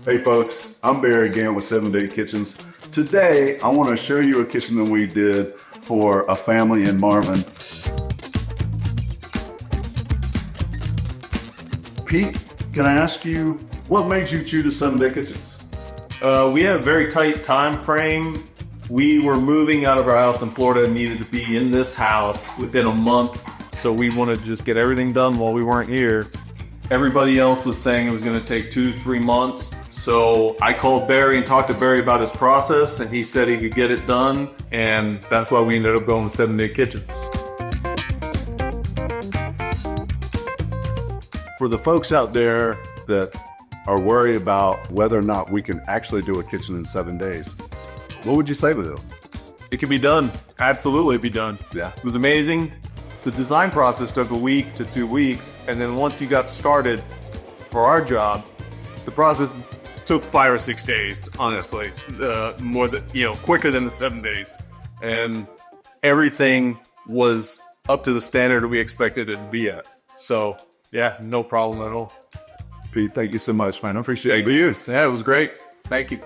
Hey folks, I'm Barry again with 7 Day Kitchens. Today, I want to show you a kitchen that we did for a family in Marvin. Pete, can I ask you, what made you choose 7 Day Kitchens? We had a very tight time frame. We were moving out of our house in Florida and needed to be in this house within a month. So we wanted to just get everything done while we weren't here. Everybody else was saying it was going to take 2 to 3 months. So I called Barry and talked to Barry about his process, and he said he could get it done. And that's why we ended up going with 7 Day Kitchens. For the folks out there that are worried about whether or not we can actually do a kitchen in 7 days, what would you say to them? It could be done. Absolutely be done. Yeah. It was amazing. The design process took a week to 2 weeks. And then once you got started for our job, the process took 5 or 6 days, honestly. Quicker than the 7 days. And everything was up to the standard we expected it to be at. So, yeah, no problem at all. Pete, thank you so much, man. I appreciate it. Yeah, it was great. Thank you.